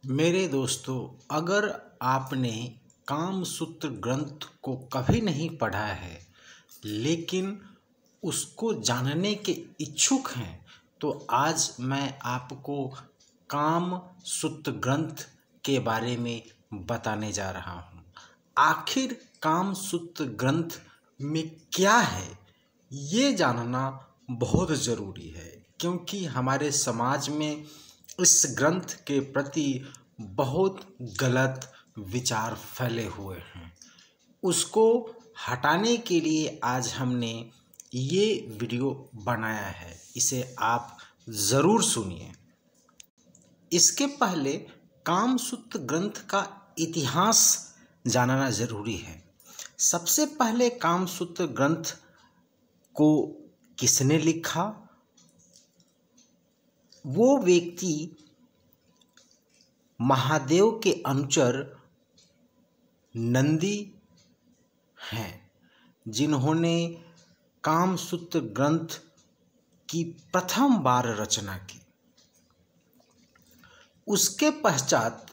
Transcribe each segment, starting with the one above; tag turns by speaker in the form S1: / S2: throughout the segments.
S1: मेरे दोस्तों, अगर आपने कामसूत्र ग्रंथ को कभी नहीं पढ़ा है लेकिन उसको जानने के इच्छुक हैं, तो आज मैं आपको कामसूत्र ग्रंथ के बारे में बताने जा रहा हूँ। आखिर कामसूत्र ग्रंथ में क्या है, ये जानना बहुत ज़रूरी है, क्योंकि हमारे समाज में इस ग्रंथ के प्रति बहुत गलत विचार फैले हुए हैं। उसको हटाने के लिए आज हमने ये वीडियो बनाया है, इसे आप ज़रूर सुनिए। इसके पहले कामसूत्र ग्रंथ का इतिहास जानना ज़रूरी है। सबसे पहले कामसूत्र ग्रंथ को किसने लिखा? वो व्यक्ति महादेव के अनुचर नंदी हैं, जिन्होंने कामसूत्र ग्रंथ की प्रथम बार रचना की। उसके पश्चात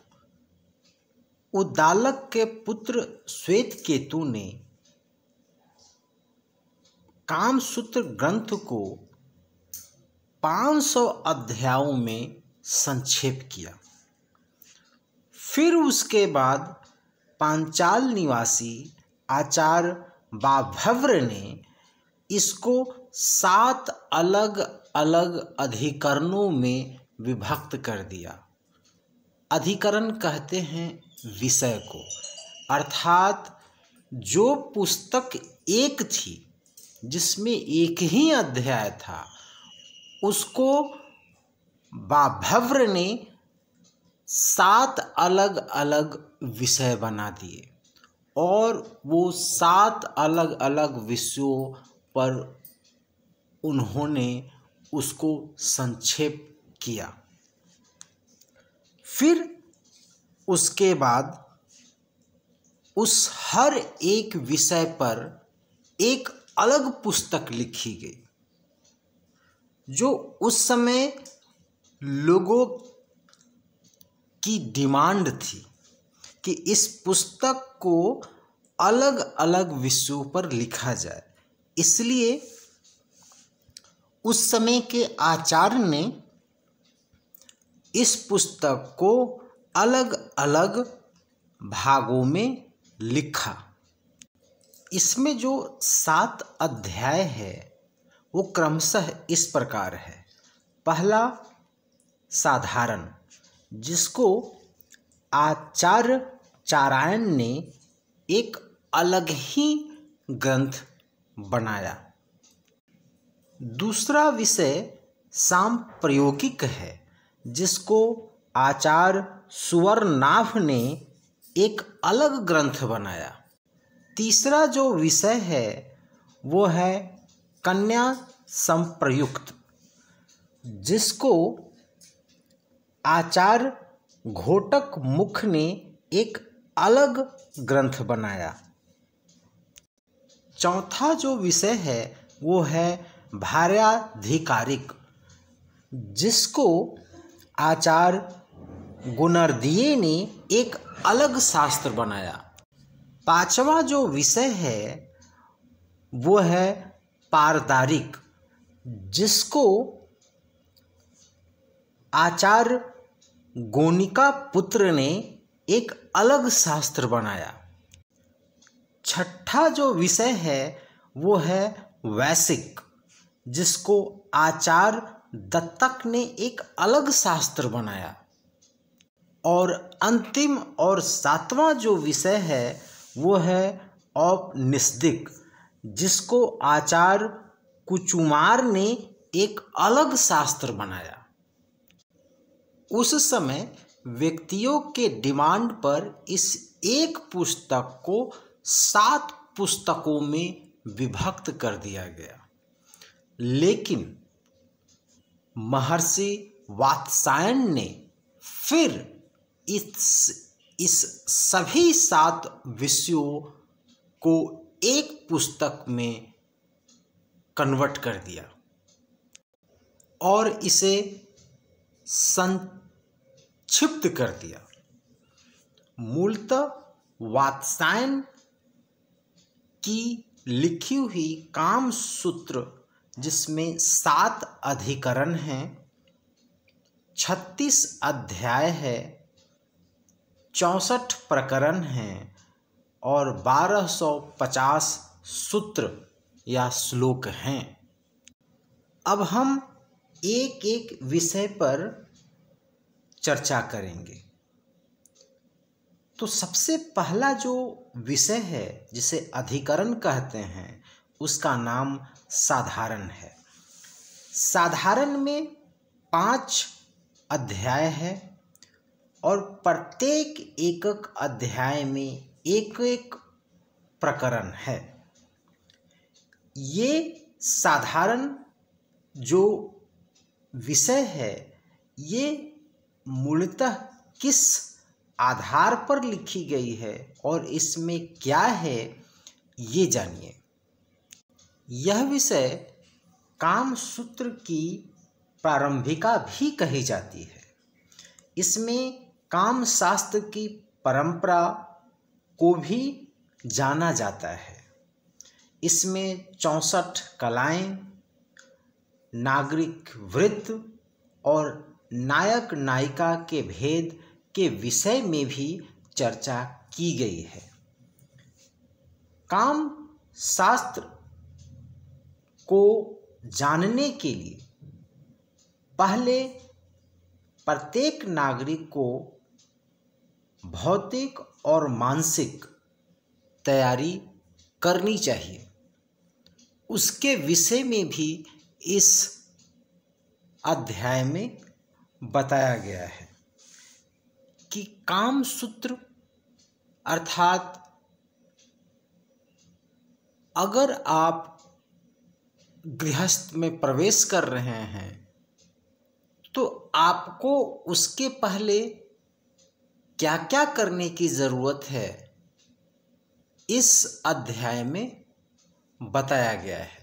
S1: उद्दालक के पुत्र श्वेतकेतु ने कामसूत्र ग्रंथ को 500 अध्यायों में संक्षेप किया। फिर उसके बाद पांचाल निवासी आचार्य बाभव्य ने इसको 7 अलग अलग अधिकरणों में विभक्त कर दिया। अधिकरण कहते हैं विषय को, अर्थात जो पुस्तक एक थी जिसमें एक ही अध्याय था, उसको बाभव्य ने 7 अलग अलग विषय बना दिए और वो 7 अलग अलग विषयों पर उन्होंने उसको संक्षेप किया। फिर उसके बाद उस हर एक विषय पर एक अलग पुस्तक लिखी गई, जो उस समय लोगों की डिमांड थी कि इस पुस्तक को अलग अलग विषयों पर लिखा जाए। इसलिए उस समय के आचार्य ने इस पुस्तक को अलग अलग भागों में लिखा। इसमें जो 7 अध्याय है वो क्रमशः इस प्रकार है। पहला साधारण, जिसको आचार्य चारायण ने एक अलग ही ग्रंथ बनाया। दूसरा विषय सांप्रयोगिक है, जिसको आचार्य सुवर्णनाभ ने एक अलग ग्रंथ बनाया। तीसरा जो विषय है वो है कन्या संप्रयुक्त, जिसको आचार्य घोटक मुख ने एक अलग ग्रंथ बनाया। चौथा जो विषय है वो है भार्याधिकारिक, जिसको आचार्य गुणर्दीय ने एक अलग शास्त्र बनाया। पांचवा जो विषय है वो है पारदारिक, जिसको आचार्य गोनिका पुत्र ने एक अलग शास्त्र बनाया। छठा जो विषय है वो है वैशिक, जिसको आचार्य दत्तक ने एक अलग शास्त्र बनाया। और अंतिम और 7वां जो विषय है वो है औपनिषदिक, जिसको आचार्य कुचुमार ने एक अलग शास्त्र बनाया। उस समय व्यक्तियों के डिमांड पर इस एक पुस्तक को 7 पुस्तकों में विभक्त कर दिया गया, लेकिन महर्षि वात्सायन ने फिर इस सभी 7 विषयों को एक पुस्तक में कन्वर्ट कर दिया और इसे क्षिप्त कर दिया। मूलतः वात्सायन की लिखी हुई काम सूत्र, जिसमें 7 अधिकरण हैं, 36 अध्याय है, 64 प्रकरण हैं और 1250 सूत्र या श्लोक हैं। अब हम एक एक विषय पर चर्चा करेंगे। तो सबसे पहला जो विषय है, जिसे अधिकरण कहते हैं, उसका नाम साधारण है। साधारण में 5 अध्याय है और प्रत्येक एकक अध्याय में एक एक प्रकरण है। ये साधारण जो विषय है, ये मूलतः किस आधार पर लिखी गई है और इसमें क्या है, ये जानिए। यह विषय काम सूत्र की प्रारंभिका भी कही जाती है। इसमें काम शास्त्र की परंपरा को भी जाना जाता है। इसमें 64 कलाएं, नागरिक वृत्त और नायक नायिका के भेद के विषय में भी चर्चा की गई है। काम शास्त्र को जानने के लिए पहले प्रत्येक नागरिक को भौतिक और मानसिक तैयारी करनी चाहिए। उसके विषय में भी इस अध्याय में बताया गया है कि काम सूत्र अर्थात अगर आप गृहस्थ में प्रवेश कर रहे हैं तो आपको उसके पहले क्या क्या करने की ज़रूरत है, इस अध्याय में बताया गया है।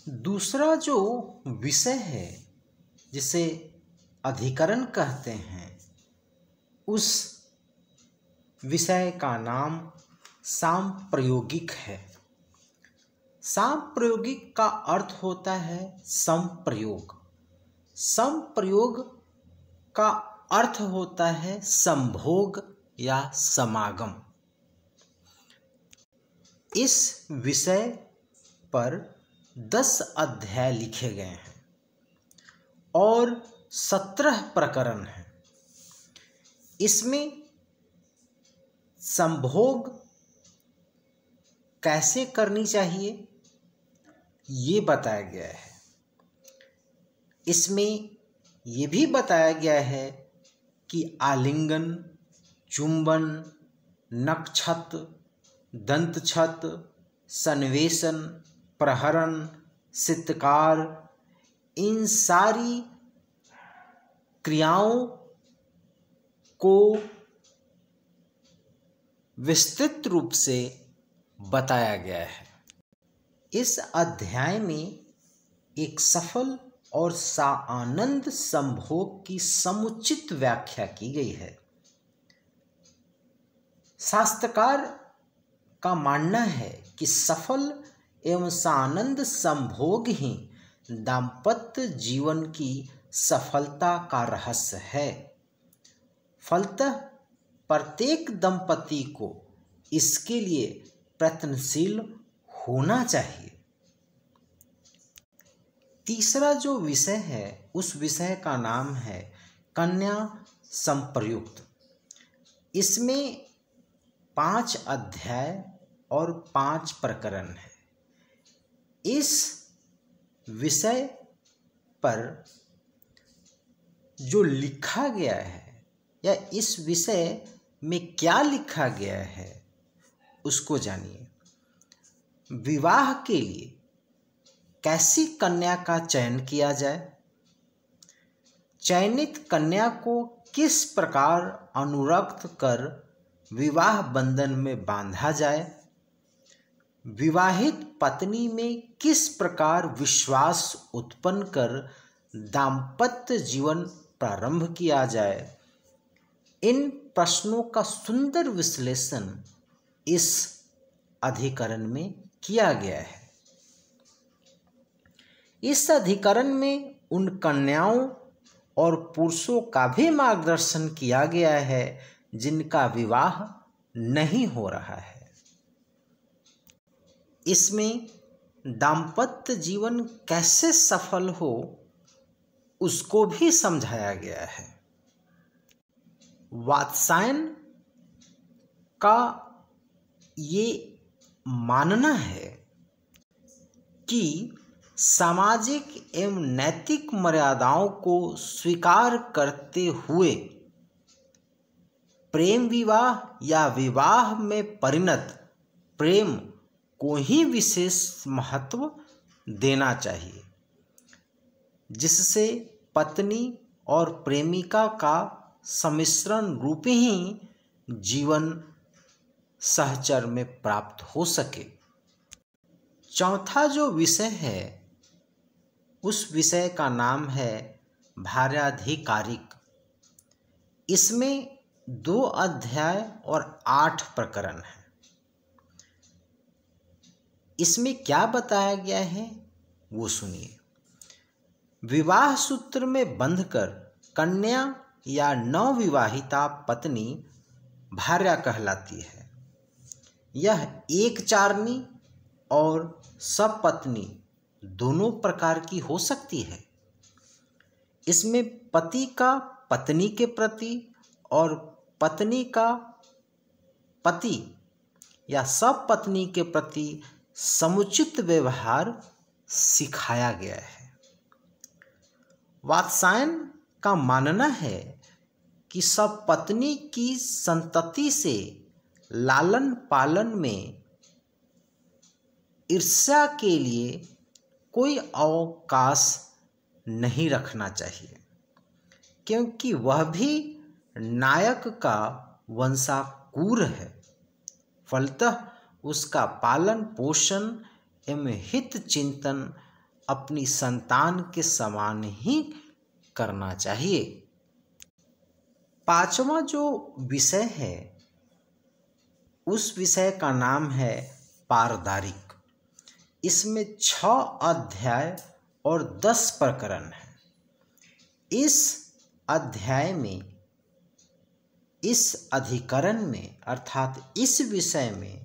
S1: दूसरा जो विषय है, जिसे अधिकरण कहते हैं, उस विषय का नाम सांप्रयोगिक है। सांप्रयोगिक का अर्थ होता है संप्रयोग। संप्रयोग का अर्थ होता है संभोग या समागम। इस विषय पर 10 अध्याय लिखे गए हैं और 17 प्रकरण हैं। इसमें संभोग कैसे करनी चाहिए, ये बताया गया है। इसमें ये भी बताया गया है कि आलिंगन, चुंबन, नक्षत, दंतछत, संवेशन, प्रहरण, सितकार, इन सारी क्रियाओं को विस्तृत रूप से बताया गया है। इस अध्याय में एक सफल और सानंद संभोग की समुचित व्याख्या की गई है। शास्त्रकार का मानना है कि सफल एवं सानंद संभोग ही दाम्पत्य जीवन की सफलता का रहस्य है। फलतः प्रत्येक दंपति को इसके लिए प्रयत्नशील होना चाहिए। तीसरा जो विषय है, उस विषय का नाम है कन्या संप्रयुक्त। इसमें 5 अध्याय और 5 प्रकरण है। इस विषय पर जो लिखा गया है या इस विषय में क्या लिखा गया है, उसको जानिए। विवाह के लिए कैसी कन्या का चयन किया जाए, चयनित कन्या को किस प्रकार अनुरक्त कर विवाह बंधन में बांधा जाए, विवाहित पत्नी में किस प्रकार विश्वास उत्पन्न कर दाम्पत्य जीवन प्रारंभ किया जाए। इन प्रश्नों का सुंदर विश्लेषण इस अधिकरण में किया गया है। इस अधिकरण में उन कन्याओं और पुरुषों का भी मार्गदर्शन किया गया है जिनका विवाह नहीं हो रहा है। इसमें दाम्पत्य जीवन कैसे सफल हो उसको भी समझाया गया है। वात्सायन का ये मानना है कि सामाजिक एवं नैतिक मर्यादाओं को स्वीकार करते हुए प्रेम विवाह या विवाह में परिणत प्रेम को ही विशेष महत्व देना चाहिए, जिससे पत्नी और प्रेमिका का सम्मिश्रण रूप ही जीवन सहचर में प्राप्त हो सके। चौथा जो विषय है उस विषय का नाम है भार्याधिकारिक। इसमें 2 अध्याय और 8 प्रकरण हैं। इसमें क्या बताया गया है वो सुनिए। विवाह सूत्र में बंधकर कन्या या नवविवाहिता पत्नी भार्या कहलाती है। यह एकचारनी और सपत्नी दोनों प्रकार की हो सकती है। इसमें पति का पत्नी के प्रति और पत्नी का पति या सपत्नी के प्रति समुचित व्यवहार सिखाया गया है। वात्सायन का मानना है कि सपत्नी की संतति से लालन पालन में ईर्ष्या के लिए कोई अवकाश नहीं रखना चाहिए, क्योंकि वह भी नायक का वंशाकुर है। फलतः उसका पालन पोषण एवं हित चिंतन अपनी संतान के समान ही करना चाहिए। 5वां जो विषय है उस विषय का नाम है पारदारिक। इसमें 6 अध्याय और 10 प्रकरण हैं। इस अध्याय में, इस अधिकरण में अर्थात इस विषय में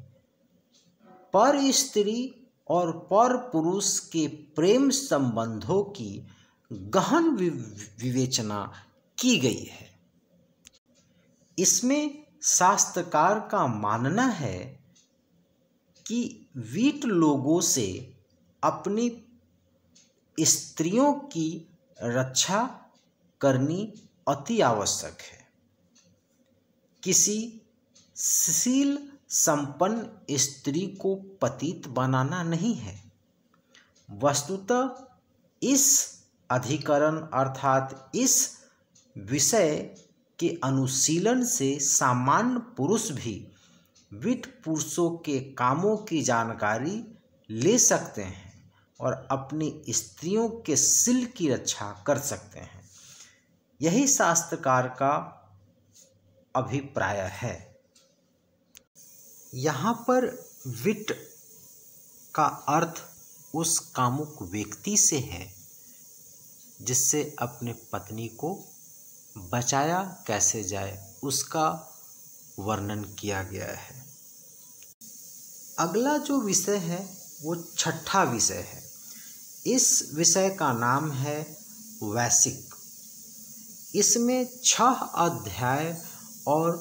S1: पर स्त्री और पर पुरुष के प्रेम संबंधों की गहन विवेचना की गई है। इसमें शास्त्रकार का मानना है कि वीट लोगों से अपनी स्त्रियों की रक्षा करनी अति आवश्यक है। किसी शील संपन्न स्त्री को पतित बनाना नहीं है। वस्तुतः इस अधिकरण अर्थात इस विषय के अनुशीलन से सामान्य पुरुष भी विट पुरुषों के कामों की जानकारी ले सकते हैं और अपनी स्त्रियों के शील की रक्षा कर सकते हैं। यही शास्त्रकार का अभिप्राय है। यहाँ पर विट का अर्थ उस कामुक व्यक्ति से है जिससे अपने पत्नी को बचाया कैसे जाए उसका वर्णन किया गया है। अगला जो विषय है वो 6ठा विषय है। इस विषय का नाम है वैश्विक। इसमें 6 अध्याय और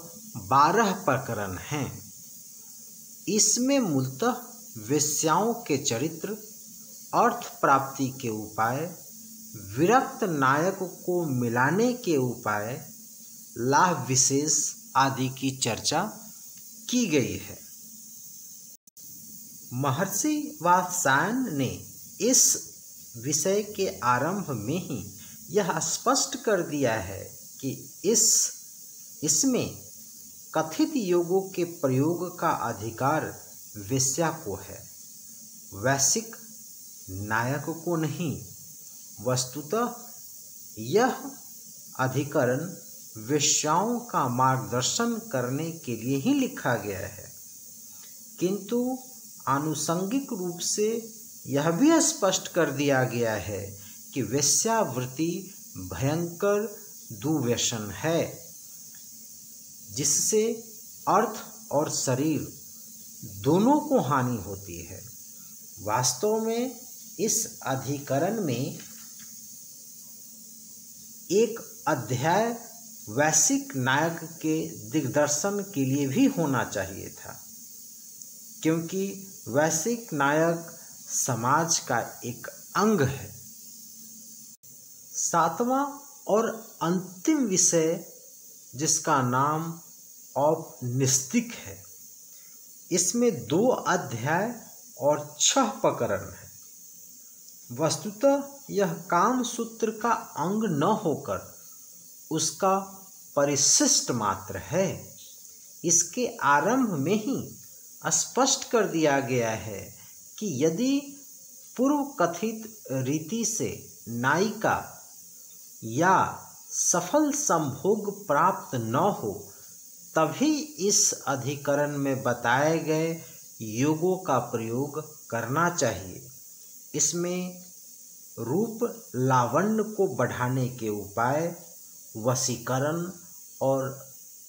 S1: 12 प्रकरण हैं। इसमें मूलतः वेश्याओं के चरित्र, अर्थ प्राप्ति के उपाय, विरक्त नायक को मिलाने के उपाय, लाभ विशेष आदि की चर्चा की गई है। महर्षि वात्सायन ने इस विषय के आरंभ में ही यह स्पष्ट कर दिया है कि इसमें कथित योगों के प्रयोग का अधिकार वेश्या को है, वैश्विक नायक को नहीं। वस्तुतः यह अधिकरण वेश्याओं का मार्गदर्शन करने के लिए ही लिखा गया है, किंतु आनुषंगिक रूप से यह भी स्पष्ट कर दिया गया है कि वेश्यावृत्ति भयंकर दुर्व्यसन है, जिससे अर्थ और शरीर दोनों को हानि होती है। वास्तव में इस अधिकरण में एक अध्याय वैश्विक नायक के दिग्दर्शन के लिए भी होना चाहिए था, क्योंकि वैश्विक नायक समाज का एक अंग है। सातवां और अंतिम विषय, जिसका नाम औपनिषदिक है, इसमें 2 अध्याय और 6 प्रकरण है। वस्तुतः यह काम सूत्र का अंग न होकर उसका परिशिष्ट मात्र है। इसके आरंभ में ही स्पष्ट कर दिया गया है कि यदि पूर्व कथित रीति से नायिका या सफल संभोग प्राप्त न हो, तभी इस अधिकरण में बताए गए योगों का प्रयोग करना चाहिए। इसमें रूप लावण्य को बढ़ाने के उपाय, वशीकरण और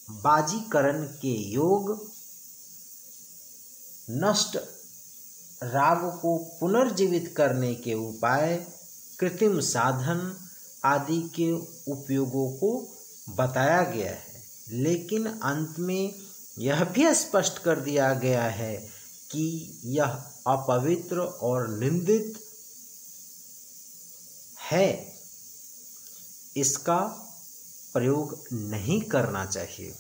S1: बाजीकरण के योग, नष्ट राग को पुनर्जीवित करने के उपाय, कृत्रिम साधन आदि के उपयोगों को बताया गया है। लेकिन अंत में यह भी स्पष्ट कर दिया गया है कि यह अपवित्र और निंदित है, इसका प्रयोग नहीं करना चाहिए।